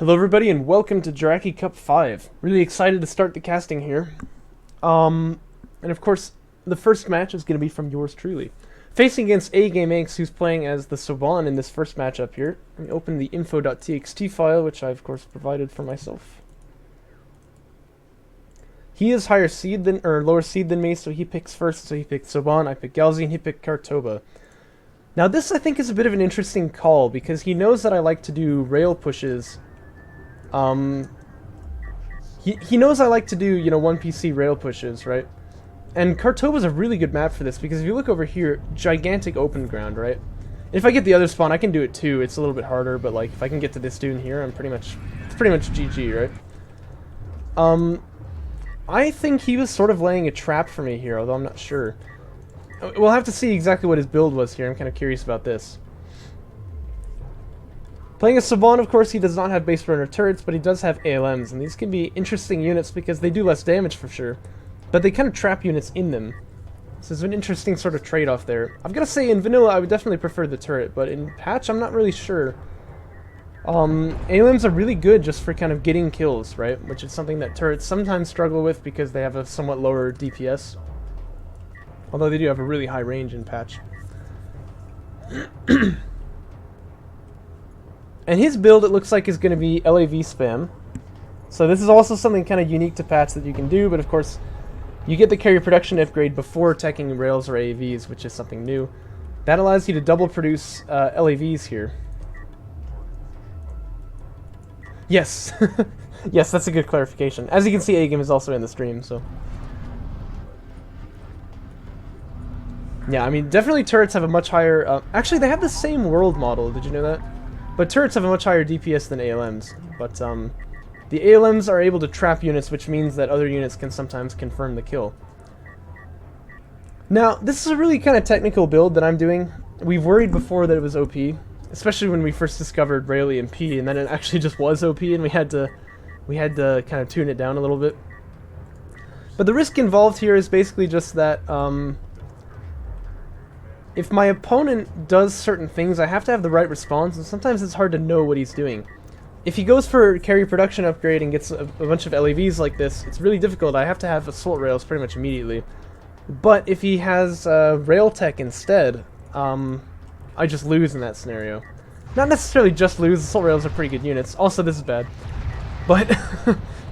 Hello everybody and welcome to Jaraci Cup 5. Really excited to start the casting here. And of course, the first match is going to be from yours truly. Facing against AGameAnx, who's playing as the Soban in this first matchup here. Let me open the info.txt file, which I of course provided for myself. He is higher seed than, or lower seed than me, so he picks first, so he picked Soban, I picked Galzi, and he picked Kartoba. Now this I think is a bit of an interesting call, because he knows that I like to do rail pushes. He knows I like to do, you know, 1PC rail pushes, right? And Kartoba's a really good map for this, because if you look over here, gigantic open ground, right? If I get the other spawn, I can do it too. It's a little bit harder, but like if I can get to this dude in here, it's pretty much GG, right? I think he was sort of laying a trap for me here, although I'm not sure. We'll have to see exactly what his build was here. I'm kind of curious about this. Playing a Soban, of course, he does not have base burner turrets, but he does have ALMs, and these can be interesting units because they do less damage for sure, but they kind of trap units in them. So there's an interesting sort of trade-off there. I've got to say, in vanilla, I would definitely prefer the turret, but in patch, I'm not really sure. ALMs are really good just for kind of getting kills, right? Which is something that turrets sometimes struggle with because they have a somewhat lower DPS. Although they do have a really high range in patch. And his build, it looks like, is going to be LAV spam. So this is also something kind of unique to patch that you can do, but of course, you get the carry production upgrade before teching rails or AAVs, which is something new. That allows you to double produce LAVs here. Yes. Yes, that's a good clarification. As you can see, AGame is also in the stream, so... Yeah, I mean, definitely turrets have a much higher... actually, they have the same world model, did you know that? But turrets have a much higher DPS than ALMs, but the ALMs are able to trap units, which means that other units can sometimes confirm the kill. Now, this is a really kind of technical build that I'm doing. We've worried before that it was OP, especially when we first discovered Rail EMP, and then it actually just was OP, and we had to kind of tune it down a little bit. But the risk involved here is basically just that if my opponent does certain things, I have to have the right response, and sometimes it's hard to know what he's doing. If he goes for carry production upgrade and gets a bunch of LAVs like this, it's really difficult. I have to have assault rails pretty much immediately. But if he has rail tech instead, I just lose in that scenario. Not necessarily just lose, assault rails are pretty good units. Also, this is bad. But,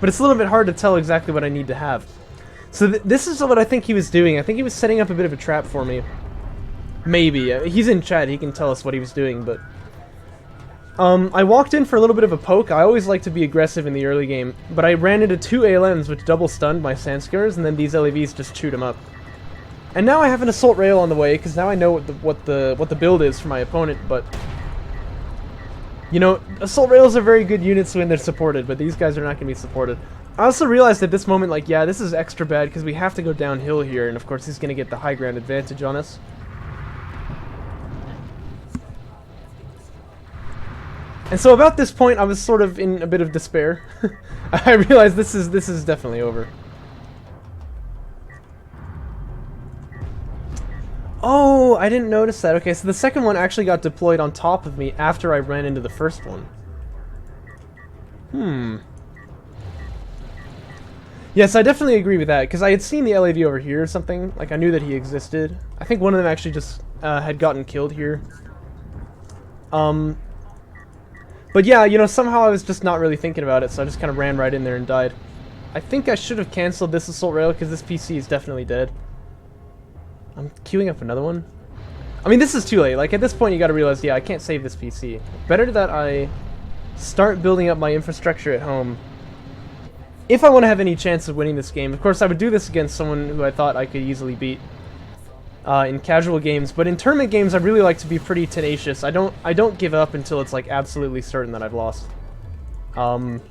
but it's a little bit hard to tell exactly what I need to have. So this is what I think he was doing. I think he was setting up a bit of a trap for me. Maybe. He's in chat, he can tell us what he was doing, but... I walked in for a little bit of a poke. I always like to be aggressive in the early game, but I ran into two ALMs which double stunned my Sandskars, and then these LAVs just chewed him up. And now I have an assault rail on the way, because now I know what the build is for my opponent, but... You know, assault rails are very good units when they're supported, but these guys are not going to be supported. I also realized at this moment, like, yeah, this is extra bad, because we have to go downhill here, and of course he's going to get the high ground advantage on us. And so about this point, I was sort of in a bit of despair. I realized this is definitely over. Oh, I didn't notice that. Okay, so the second one actually got deployed on top of me after I ran into the first one. Yes, I definitely agree with that, because I had seen the LAV over here or something. Like, I knew that he existed. I think one of them actually just had gotten killed here. But yeah, you know, somehow I was just not really thinking about it, so I just kind of ran right in there and died. I think I should have cancelled this assault rail, because this PC is definitely dead. I'm queuing up another one. I mean, this is too late. Like, at this point, you gotta realize, yeah, I can't save this PC. Better that I start building up my infrastructure at home. If I want to have any chance of winning this game. Of course, I would do this against someone who I thought I could easily beat. In casual games, but in tournament games I really like to be pretty tenacious. I don't give up until it's like absolutely certain that I've lost. But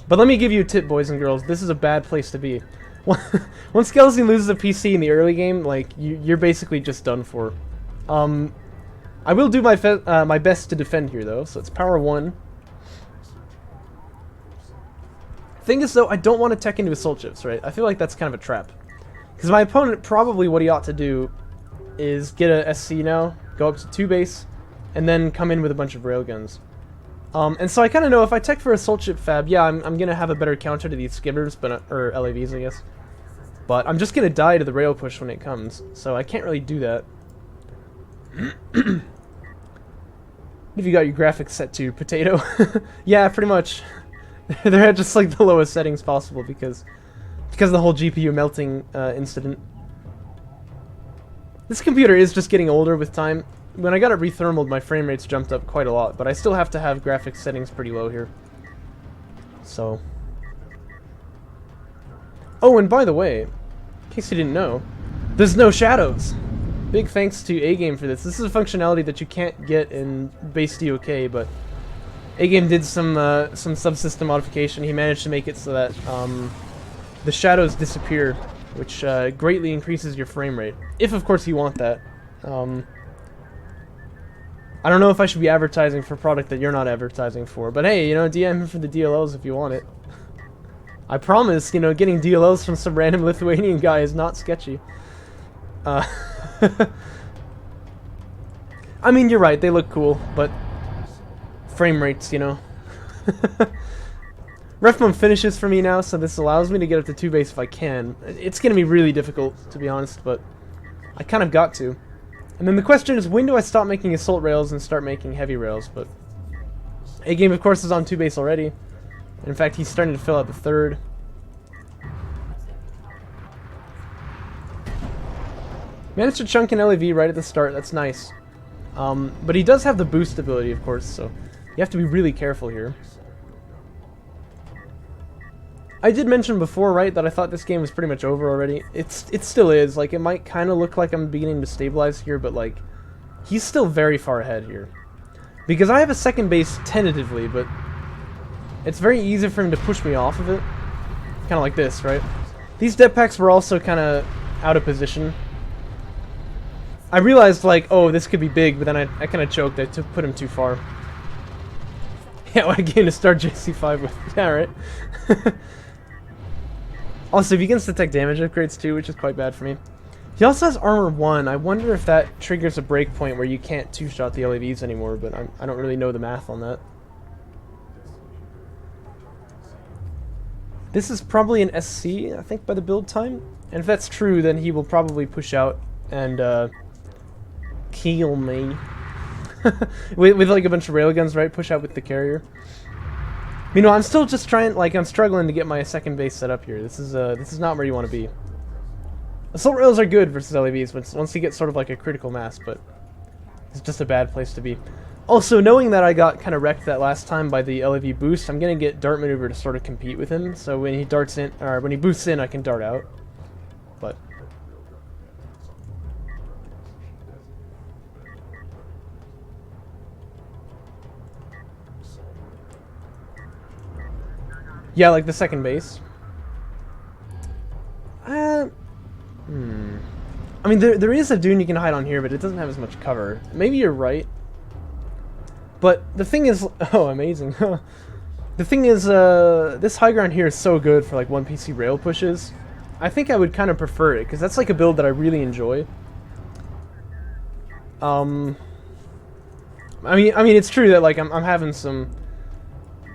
let me give you a tip, boys and girls. This is a bad place to be. Once Galzi loses a PC in the early game, like you're basically just done for. I will do my best to defend here though. So it's power 1. Thing is though, I don't want to tech into assault ships, right? I feel like that's kind of a trap. Because my opponent, probably what he ought to do is get a SC now, go up to 2 base, and then come in with a bunch of railguns. And so I kind of know if I tech for a Soul Chip Fab, yeah, I'm gonna have a better counter to these skimmers, but or LAVs, I guess. But I'm just gonna die to the rail push when it comes, so I can't really do that. If you got your graphics set to potato, yeah, pretty much. They're at just like the lowest settings possible because of the whole GPU melting incident. This computer is just getting older with time. When I got it rethermaled, my frame rates jumped up quite a lot, but I still have to have graphics settings pretty low here. So. Oh, and by the way, in case you didn't know, there's no shadows. Big thanks to AGame for this. This is a functionality that you can't get in base DOK, but AGame did some subsystem modification. He managed to make it so that the shadows disappear, which greatly increases your frame rate. If, of course, you want that. I don't know if I should be advertising for a product that you're not advertising for, but hey, you know, DM him for the DLLs if you want it. I promise, you know, getting DLLs from some random Lithuanian guy is not sketchy. I mean, you're right, they look cool, but frame rates, you know. Refmum finishes for me now, so this allows me to get up to 2 base if I can. It's going to be really difficult, to be honest, but I kind of got to. And then the question is, when do I stop making assault rails and start making heavy rails? But AGame, of course, is on 2 base already. In fact, he's starting to fill out the 3rd. Managed to chunk an LAV right at the start. That's nice. But he does have the boost ability, of course, so you have to be really careful here. I did mention before, right, that I thought this game was pretty much over already. It still is. Like, it might kind of look like I'm beginning to stabilize here, but, like, he's still very far ahead here. Because I have a 2nd base tentatively, but it's very easy for him to push me off of it. Kind of like this, right? These depth packs were also kind of out of position. I realized, like, oh, this could be big, but then I kind of choked. I put him too far. Yeah, what a game to start JC5 with. Yeah, right? Also, he begins to take damage upgrades too, which is quite bad for me. He also has armor 1. I wonder if that triggers a breakpoint where you can't 2-shot the LAVs anymore, but I don't really know the math on that. This is probably an SC, I think, by the build time. And if that's true, then he will probably push out and kill me. with like a bunch of railguns, right? Push out with the carrier. You know, I'm still just trying, like, I'm struggling to get my 2nd base set up here. This is not where you want to be. Assault rails are good versus LAVs once you get sort of like a critical mass, but it's just a bad place to be. Also, knowing that I got kind of wrecked that last time by the LAV boost, I'm gonna get dart maneuver to sort of compete with him. So when he darts in, or when he boosts in, I can dart out. But yeah, like the 2nd base. I mean, there is a dune you can hide on here, but it doesn't have as much cover. Maybe you're right. But the thing is... Oh, amazing. The thing is, this high ground here is so good for, like, 1PC rail pushes. I think I would kind of prefer it, because that's, like, a build that I really enjoy. I mean, it's true that, like, I'm having some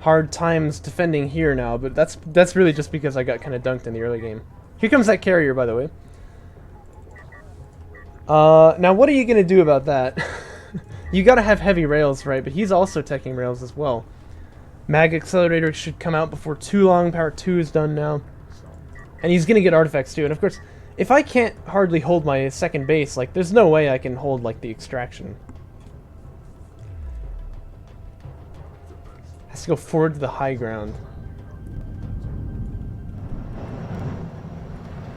hard times defending here now, but that's really just because I got kind of dunked in the early game. Here comes that carrier, by the way. Now what are you gonna do about that? You gotta have heavy rails, right? But he's also teching rails as well. Mag Accelerator should come out before too long. Power 2 is done now. And he's gonna get artifacts too. And of course, if I can't hardly hold my 2nd base, like, there's no way I can hold, like, the extraction. Has to go forward to the high ground.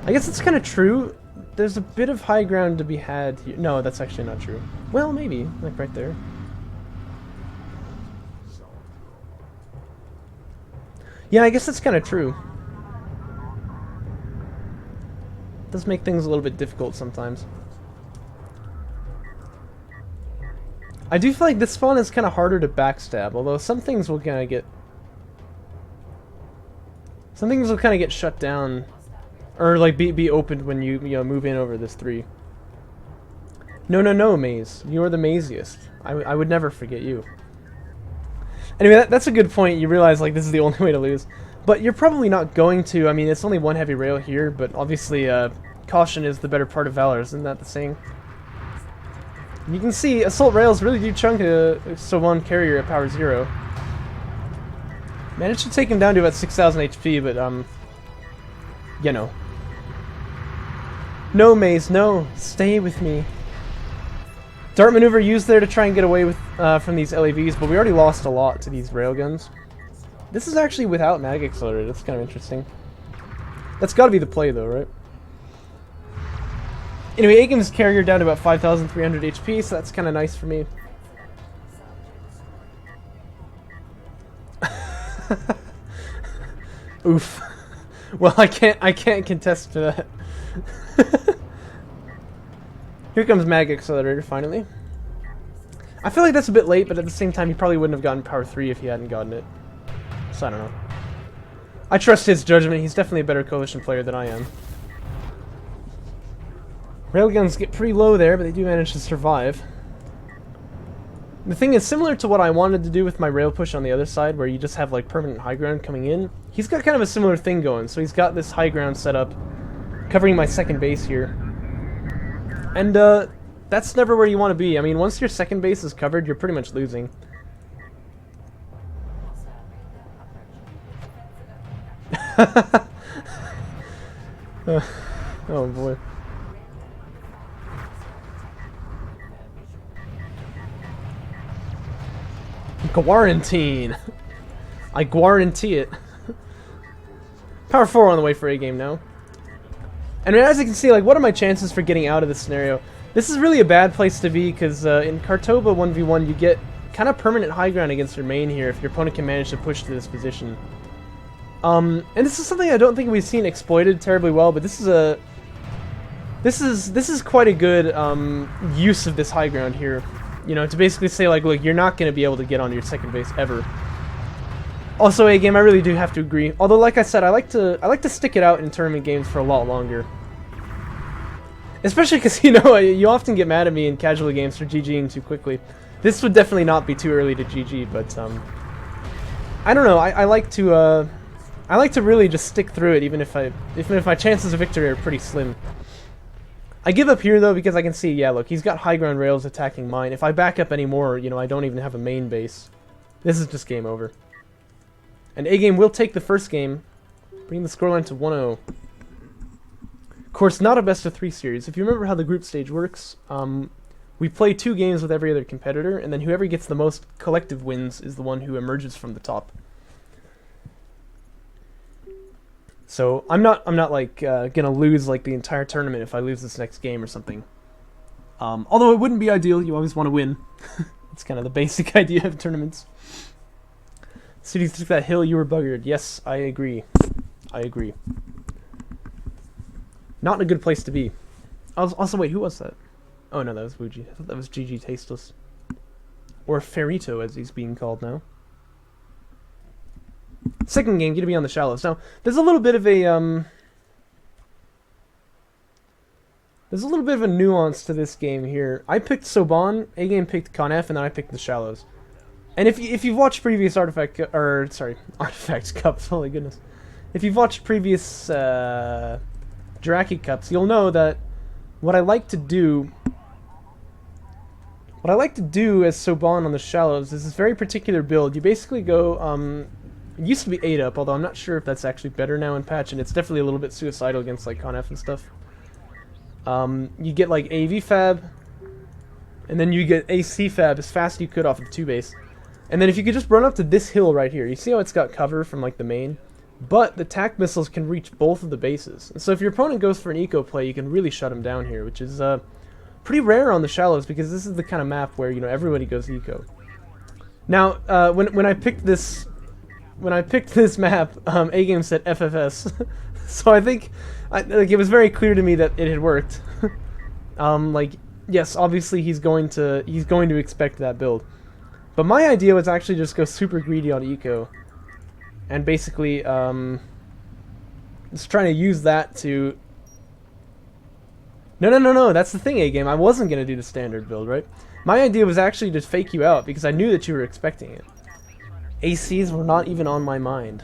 I guess it's kind of true. There's a bit of high ground to be had here. No, that's actually not true. Well, maybe. Like, right there. Yeah, I guess that's kind of true. It does make things a little bit difficult sometimes. I do feel like this spawn is kind of harder to backstab, although some things will kind of get... Some things will kind of get shut down. Or, like, be opened when you know, move in over this 3. No, Maze. You're the maziest. I would never forget you. Anyway, that's a good point. You realize, like, this is the only way to lose. But you're probably not going to. I mean, it's only one heavy rail here, but obviously, caution is the better part of valor. Isn't that the saying? You can see assault rails really do chunk a Soban carrier at power 0. Managed to take him down to about 6,000 HP, but, you know. No, Maze, no. Stay with me. Dart maneuver used there to try and get away with from these LAVs, but we already lost a lot to these railguns. This is actually without mag accelerator. That's kind of interesting. That's got to be the play, though, right? Anyway, AGame's carrier down to about 5,300 HP, so that's kind of nice for me. Oof. Well, I can't contest to that. Here comes mag accelerator finally. I feel like that's a bit late, but at the same time, he probably wouldn't have gotten power 3 if he hadn't gotten it. So I don't know. I trust his judgment. He's definitely a better coalition player than I am. Railguns get pretty low there, but they do manage to survive. The thing is, similar to what I wanted to do with my rail push on the other side, where you just have like permanent high ground coming in, he's got kind of a similar thing going. So he's got this high ground set up, covering my second base here. And that's never where you want to be. I mean, once your second base is covered, you're pretty much losing. Oh boy. Quarantine. I guarantee it. Power 4 on the way for A-game now. And as you can see, like, what are my chances for getting out of this scenario? This is really a bad place to be, because in Kartoba 1v1, you get kind of permanent high ground against your main here if your opponent can manage to push to this position. And this is something I don't think we've seen exploited terribly well, but this is quite a good use of this high ground here. You know, to basically say, like, look, you're not going to be able to get onto your second base ever. Also, A-game, I really do have to agree. Although, like I said, I like to stick it out in tournament games for a lot longer. Especially because, you know, you often get mad at me in casual games for GGing too quickly. This would definitely not be too early to GG, but I don't know. I like to really just stick through it, even if my chances of victory are pretty slim. I give up here, though, because I can see, yeah, look, he's got high ground rails attacking mine. If I back up anymore, you know, I don't even have a main base. This is just game over. And A-game will take the first game, bringing the scoreline to 1-0. Of course, not a best-of-3 series. If you remember how the group stage works, we play 2 games with every other competitor, and then whoever gets the most collective wins is the one who emerges from the top. So I'm not like gonna lose like the entire tournament if I lose this next game or something. Although it wouldn't be ideal. You always want to win. It's kind of the basic idea of tournaments. Cities took that hill. You were buggered. Yes, I agree. I agree. Not in a good place to be. Also, wait, who was that? Oh no, that was Wuji. I thought that was GG Tasteless, or Ferrito as he's being called now. Second game, going to be on the shallows. Now, there's a little bit of a nuance to this game here. I picked Soban, A-game picked Conf, and then I picked the shallows. And if you've watched previous Artifact Cups, holy goodness. If you've watched previous Jaraci Cups, you'll know that what I like to do as Soban on the shallows is this very particular build. You basically go it used to be 8 up, although I'm not sure if that's actually better now in patch, and it's definitely a little bit suicidal against like Conf and stuff. You get like AV Fab, and then you get AC Fab as fast as you could off of the 2 base. And then if you could just run up to this hill right here, you see how it's got cover from like the main? But the tac missiles can reach both of the bases. And so if your opponent goes for an eco play, you can really shut him down here, which is pretty rare on the shallows because this is the kind of map where, you know, everybody goes eco. Now, when I picked this map, A-game said FFS, so I think like it was very clear to me that it had worked. Like, yes, obviously he's going to expect that build, but my idea was actually just go super greedy on eco, and basically just trying to use that to. No, that's the thing, A-game. I wasn't gonna do the standard build, right? My idea was actually to fake you out because I knew that you were expecting it. ACs were not even on my mind.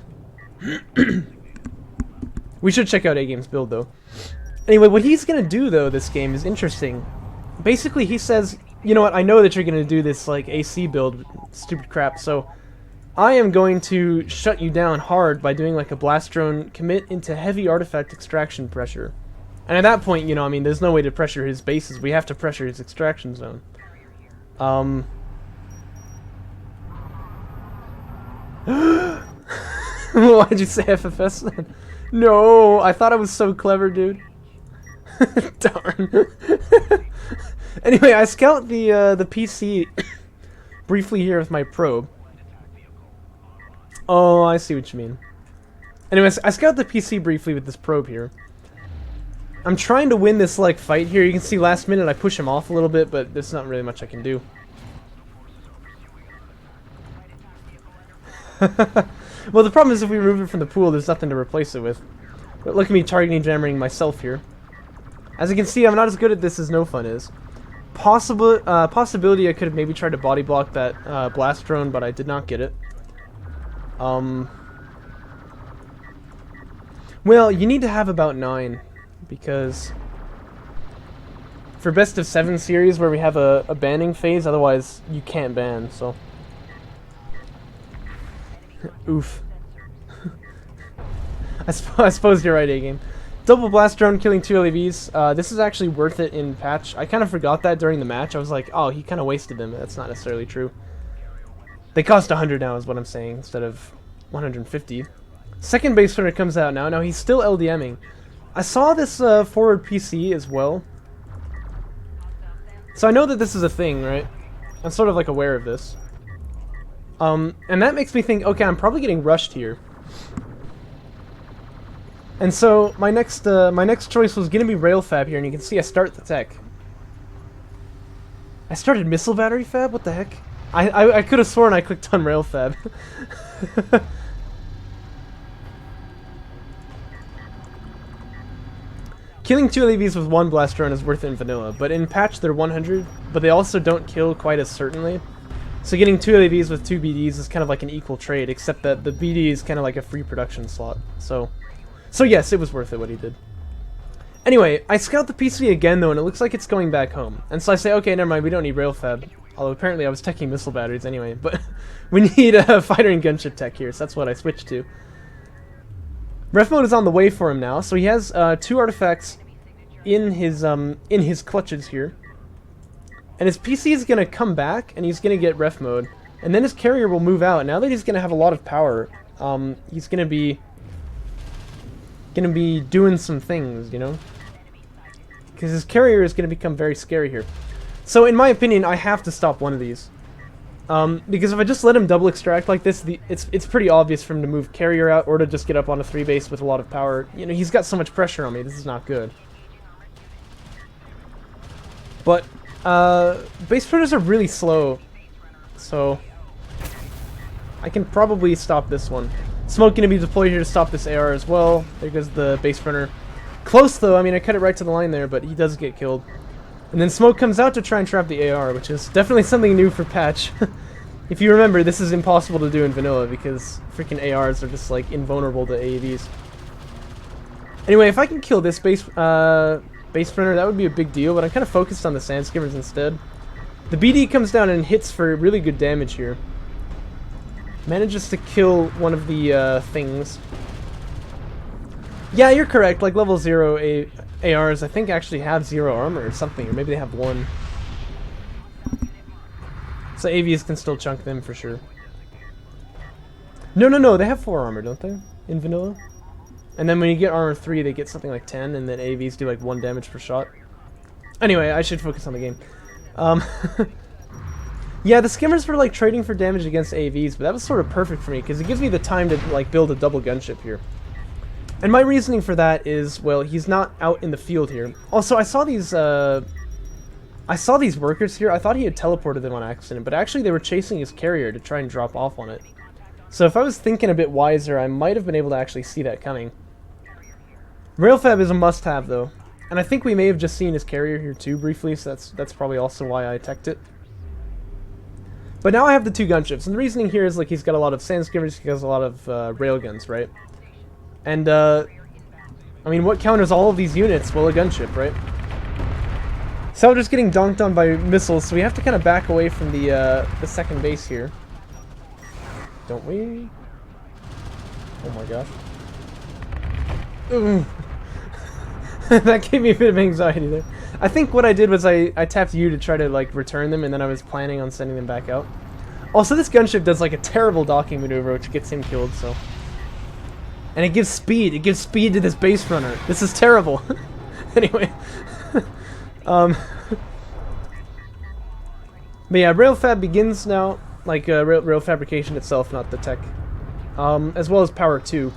We should check out A-Game's build, though. Anyway, what he's gonna do, though, this game is interesting. Basically, he says, you know what, I know that you're gonna do this, like, AC build, stupid crap, so I am going to shut you down hard by doing, like, a blast drone commit into heavy artifact extraction pressure. And at that point, you know, I mean, there's no way to pressure his bases, we have to pressure his extraction zone. Why'd you say FFS then? No, I thought I was so clever, dude. Darn. Anyway, I scout the PC briefly here with my probe. Oh, I see what you mean. Anyways, I scout the PC briefly with this probe here. I'm trying to win this like fight here. You can see last minute I push him off a little bit, but there's not really much I can do. Well, the problem is if we remove it from the pool, there's nothing to replace it with. But look at me targeting jammering myself here. As you can see, I'm not as good at this as No Fun is. Possibility I could have maybe tried to body block that blast drone, but I did not get it. Well, you need to have about 9, because for best of 7 series where we have a banning phase, otherwise you can't ban, so. Oof. I suppose you're right, A-Game. Double blast drone killing 2 LEVs. This is actually worth it in patch. I kind of forgot that during the match. I was like, oh, he kind of wasted them. That's not necessarily true. They cost 100 now is what I'm saying, instead of 150. Second base runner comes out now. Now he's still LDMing. I saw this forward PC as well. So I know that this is a thing, right? I'm sort of like aware of this. And that makes me think, okay, I'm probably getting rushed here. And so my next choice was gonna be rail fab here, and you can see I start the tech. I started missile battery fab? What the heck? I could have sworn I clicked on rail fab. Killing 2 LEVs with 1 blast drone is worth it in vanilla, but in patch they're 100, but they also don't kill quite as certainly. So getting 2 LEVs with 2 BDs is kind of like an equal trade, except that the BD is kind of like a free production slot. So yes, it was worth it what he did. Anyway, I scout the PC again though, and it looks like it's going back home. And so I say, okay, never mind, we don't need rail fab. Although apparently I was teching missile batteries anyway, but we need a fighter and gunship tech here, so that's what I switched to. Ref mode is on the way for him now, so he has 2 artifacts in his clutches here. And his PC is gonna come back, and he's gonna get ref mode, and then his carrier will move out. Now that he's gonna have a lot of power, he's gonna be doing some things, you know, because his carrier is gonna become very scary here. So in my opinion, I have to stop one of these, because if I just let him double extract like this, it's pretty obvious for him to move carrier out or to just get up on a 3 base with a lot of power. You know, he's got so much pressure on me. This is not good. But base predators are really slow, so I can probably stop this one. Smoke gonna be deployed here to stop this AR as well. There goes the base runner. Close though, I mean I cut it right to the line there, but he does get killed. And then Smoke comes out to try and trap the AR, which is definitely something new for patch. If you remember, this is impossible to do in vanilla because freaking ARs are just like invulnerable to AAVs. Anyway, if I can kill this base runner, that would be a big deal, but I'm kind of focused on the sand skimmers instead. The BD comes down and hits for really good damage here. Manages to kill one of the things. Yeah, you're correct. Like level 0 ARs, I think actually have 0 armor or something, or maybe they have 1. So AVs can still chunk them for sure. No, they have 4 armor, don't they? In vanilla? And then when you get armor 3, they get something like 10, and then AVs do like 1 damage per shot. Anyway, I should focus on the game. Yeah, the skimmers were like trading for damage against AVs, but that was sort of perfect for me because it gives me the time to like build a double gunship here. And my reasoning for that is, well, he's not out in the field here. Also, I saw these workers here. I thought he had teleported them on accident, but actually they were chasing his carrier to try and drop off on it. So if I was thinking a bit wiser, I might have been able to actually see that coming. Railfab is a must-have though, and I think we may have just seen his carrier here too briefly, so that's probably also why I teched it. But now I have the 2 gunships, and the reasoning here is like he's got a lot of sand skimmers, he has a lot of railguns, right? And I mean, what counters all of these units? Well, a gunship, right? So we're just getting donked on by missiles, so we have to kind of back away from the second base here. Don't we? Oh my gosh. Ooh. That gave me a bit of anxiety there. I think what I did was I tapped U to try to like return them, and then I was planning on sending them back out. Also, this gunship does like a terrible docking maneuver, which gets him killed, so... And it gives speed. It gives speed to this base runner. This is terrible. Anyway. But yeah, rail fab begins now. Like, rail fabrication itself, not the tech. As well as power 2.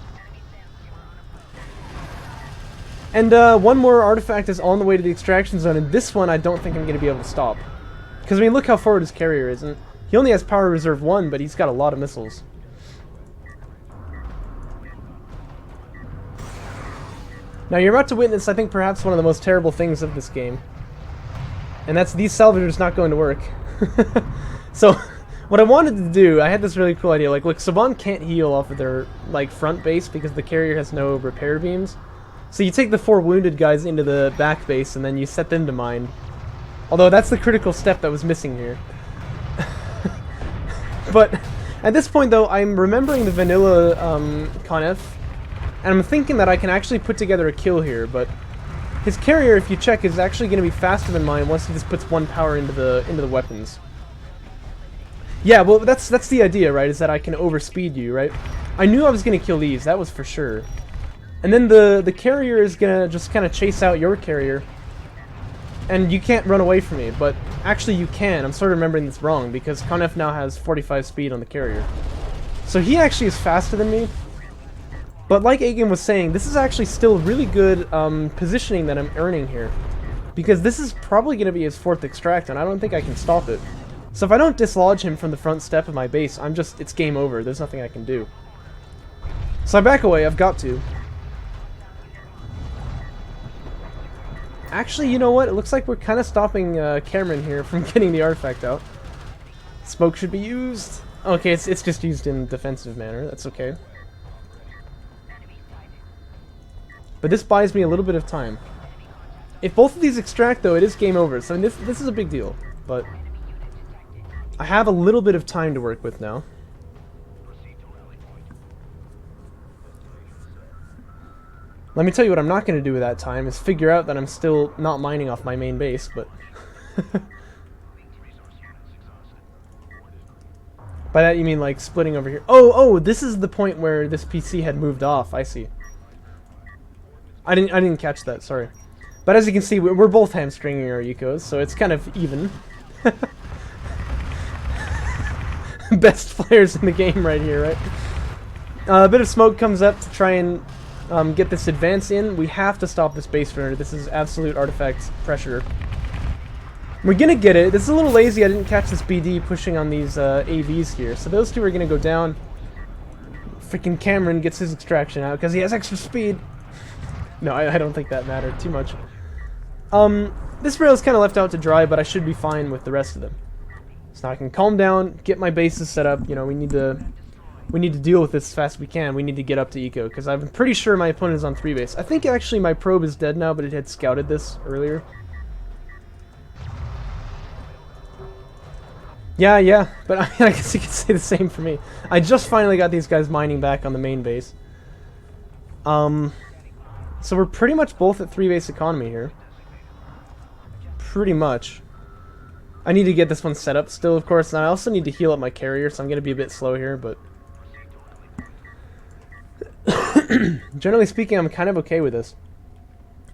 And one more artifact is on the way to the extraction zone, and this one I don't think I'm going to be able to stop. Because, I mean, look how forward his carrier is. And he only has power reserve 1, but he's got a lot of missiles. Now, you're about to witness, I think, perhaps one of the most terrible things of this game. And that's these salvagers not going to work. So, what I wanted to do, I had this really cool idea. Like, look, Saban can't heal off of their, like, front base because the carrier has no repair beams. So you take the 4 wounded guys into the back base and then you set them to mine. Although that's the critical step that was missing here. But at this point, though, I'm remembering the vanilla Conf, and I'm thinking that I can actually put together a kill here, but his carrier, if you check, is actually going to be faster than mine once he just puts 1 power into the weapons. Yeah, well, that's the idea, right? Is that I can overspeed you, right? I knew I was going to kill these, that was for sure. And then the carrier is going to just kind of chase out your carrier. And you can't run away from me, but actually you can. I'm sort of remembering this wrong, because Conef now has 45 speed on the carrier. So he actually is faster than me. But like AGameAnx was saying, this is actually still really good positioning that I'm earning here. Because this is probably going to be his 4th extract, and I don't think I can stop it. So if I don't dislodge him from the front step of my base, it's game over. There's nothing I can do. So I back away, I've got to. Actually, you know what? It looks like we're kind of stopping Cameron here from getting the artifact out. Smoke should be used. Okay, it's just used in defensive manner. That's okay. But this buys me a little bit of time. If both of these extract, though, it is game over. So this is a big deal. But I have a little bit of time to work with now. Let me tell you what I'm not going to do with that time is figure out that I'm still not mining off my main base, but... By that you mean like splitting over here. Oh, this is the point where this PC had moved off. I see. I didn't catch that, sorry. But as you can see, we're both hamstringing our ecos, so it's kind of even. Best players in the game right here, right? A bit of smoke comes up to try and get this advance in. We have to stop this base runner. This is absolute artifact pressure. We're gonna get it. This is a little lazy. I didn't catch this BD pushing on these AVs here. So those 2 are gonna go down. Freaking Cameron gets his extraction out because he has extra speed. No, I don't think that mattered too much. This rail is kind of left out to dry, but I should be fine with the rest of them. So now I can calm down, get my bases set up. You know, we need to deal with this as fast as we can. We need to get up to eco, because I'm pretty sure my opponent is on 3 base. I think actually my probe is dead now, but it had scouted this earlier. Yeah, but I mean, I guess you could say the same for me. I just finally got these guys mining back on the main base. So we're pretty much both at 3 base economy here. Pretty much. I need to get this one set up still, of course, and I also need to heal up my carrier, so I'm going to be a bit slow here, but... Generally speaking, I'm kind of okay with this.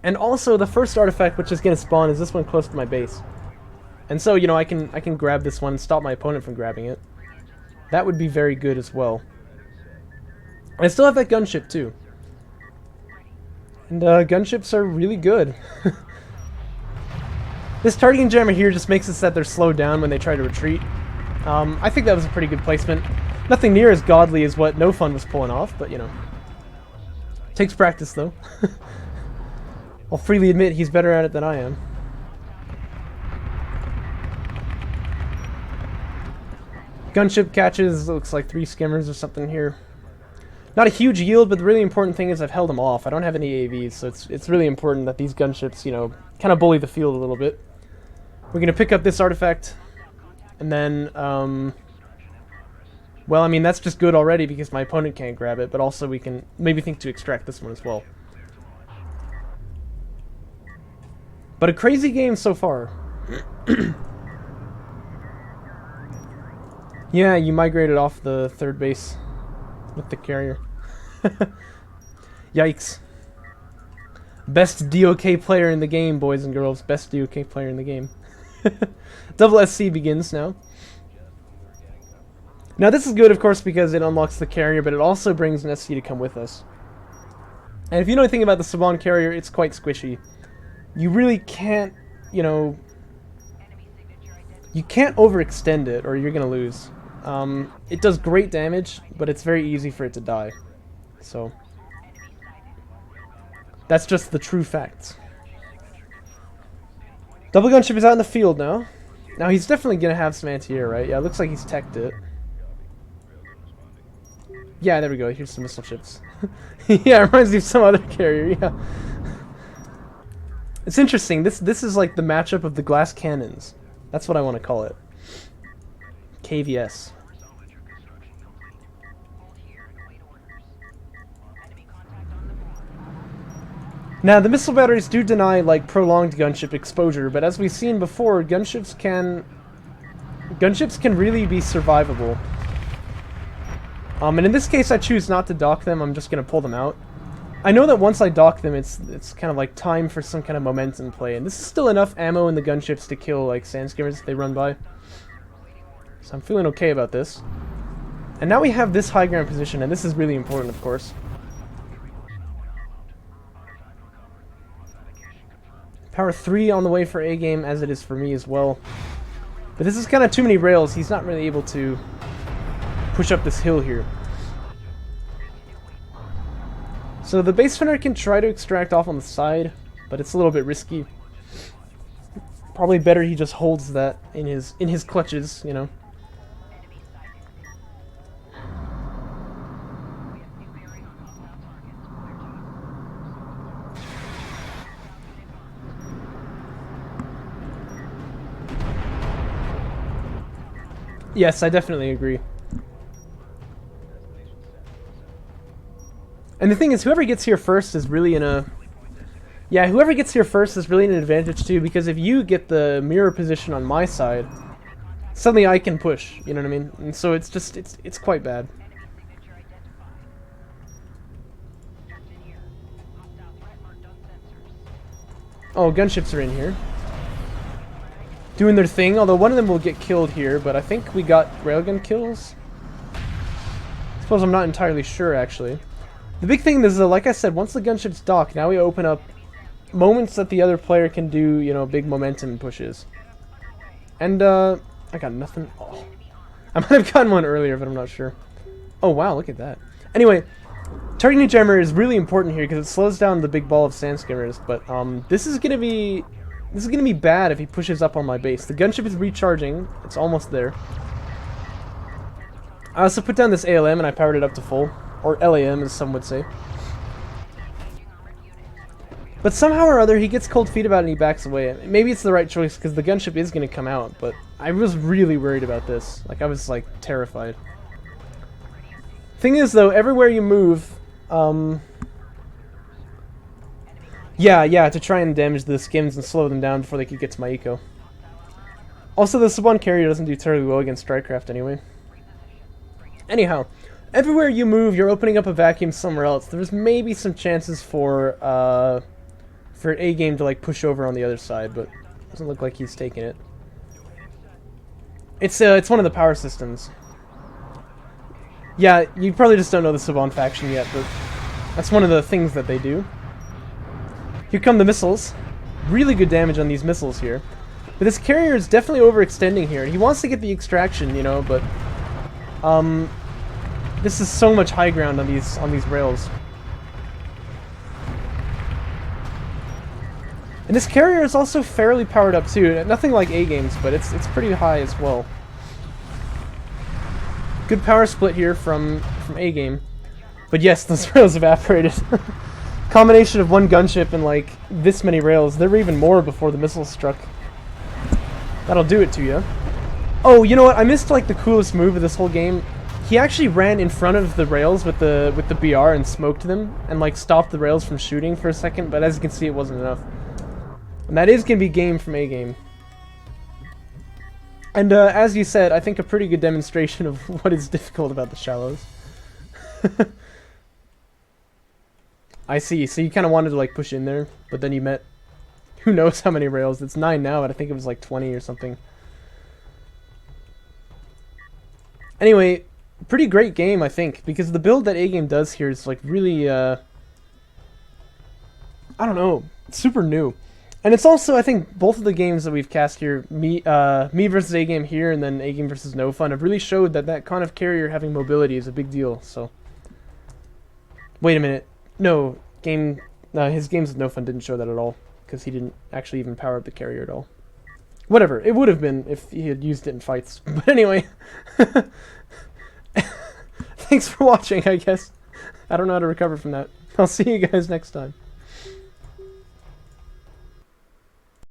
And also, the first artifact which is going to spawn is this one close to my base. And so, you know, I can grab this one and stop my opponent from grabbing it. That would be very good as well. I still have that gunship, too. And gunships are really good. This targeting jammer here just makes it so that they're slowed down when they try to retreat. I think that was a pretty good placement. Nothing near as godly as what No Fun was pulling off, but you know. Takes practice, though. I'll freely admit he's better at it than I am. Gunship catches, looks like 3 skimmers or something here. Not a huge yield, but the really important thing is I've held them off. I don't have any AVs, so it's really important that these gunships, you know, kind of bully the field a little bit. We're going to pick up this artifact, and then, well, I mean, that's just good already because my opponent can't grab it, but also we can maybe think to extract this one as well. But a crazy game so far. Yeah, you migrated off the third base with the carrier. Yikes. Best DOK player in the game, boys and girls. Best DOK player in the game. Double SC begins now. Now this is good, of course, because it unlocks the carrier, but it also brings an SC to come with us. And if you know anything about the Saban carrier, it's quite squishy. You really can't, you know... You can't overextend it, or you're gonna lose. It does great damage, but it's very easy for it to die. So... that's just the true facts. Double gunship is out in the field now. Now he's definitely gonna have some anti-air, right? Yeah, it looks like he's teched it. Yeah, there we go. Here's some missile ships. Yeah, it reminds me of some other carrier. Yeah, it's interesting. This is like the matchup of the glass cannons. That's what I want to call it. KVS. Now, the missile batteries do deny, like, prolonged gunship exposure, but as we've seen before, gunships can really be survivable. And in this case, I choose not to dock them. I'm just going to pull them out. I know that once I dock them, it's kind of like time for some kind of momentum play, and this is still enough ammo in the gunships to kill, like, sand skimmers if they run by. So I'm feeling okay about this. And now we have this high ground position, and this is really important, of course. Power 3 on the way for A-Game, as it is for me as well. But this is kind of too many rails. He's not really able to push up this hill here. So the base runner can try to extract off on the side, but it's a little bit risky. Probably better he just holds that in his clutches, you know. Yes, I definitely agree. And the thing is, whoever gets here first is really in a... yeah, whoever gets here first is really in an advantage too, because if you get the mirror position on my side, suddenly I can push, you know what I mean? And so it's just, it's quite bad. Oh, gunships are in here. Doing their thing, although one of them will get killed here, but I think we got railgun kills? I suppose I'm not entirely sure, actually. The big thing is that, like I said, once the gunships dock, now we open up moments that the other player can do, you know, big momentum pushes. And, I got nothing. Oh. I might have gotten one earlier, but I'm not sure. Oh, wow, look at that. Anyway, targeting jammer is really important here because it slows down the big ball of sand skimmers, but, this is gonna be bad if he pushes up on my base. The gunship is recharging. It's almost there. I also put down this ALM and I powered it up to full. Or LAM, as some would say. But somehow or other, he gets cold feet about it and he backs away. Maybe it's the right choice, because the gunship is going to come out, but I was really worried about this. Like, I was, like, terrified. Thing is, though, everywhere you move, yeah, to try and damage the skims and slow them down before they could get to my eco. Also, the Saban carrier doesn't do terribly well against Strikecraft anyway. Anyhow, everywhere you move, you're opening up a vacuum somewhere else. There's maybe some chances for A-Game to, like, push over on the other side, but it doesn't look like he's taking it. It's one of the power systems. Yeah, you probably just don't know the Saban faction yet, but that's one of the things that they do. Here come the missiles. Really good damage on these missiles here. But this carrier is definitely overextending here. He wants to get the extraction, you know, but this is so much high ground on these rails. And this carrier is also fairly powered up too. Nothing like A-Game's, but it's pretty high as well. Good power split here from A-Game. But yes, those rails evaporated. Combination of one gunship and like this many rails. There were even more before the missiles struck. That'll do it to you. Oh, you know what? I missed like the coolest move of this whole game. He actually ran in front of the rails with the BR and smoked them and like stopped the rails from shooting for a second, but as you can see it wasn't enough. And that is going to be game from A-Game. And as you said, I think a pretty good demonstration of what is difficult about the shallows. I see. So you kind of wanted to like push in there, but then you met who knows how many rails. It's 9 now, but I think it was like 20 or something. Anyway, pretty great game, I think, because the build that A-Game does here is like really, I don't know, super new. And it's also, I think, both of the games that we've cast here, me versus A-Game here, and then A-Game versus No Fun, have really showed that that kind of carrier having mobility is a big deal. So, wait a minute, no, his games with No Fun didn't show that at all, because he didn't actually even power up the carrier at all. Whatever, it would have been if he had used it in fights. But anyway, thanks for watching, I guess. I don't know how to recover from that. I'll see you guys next time.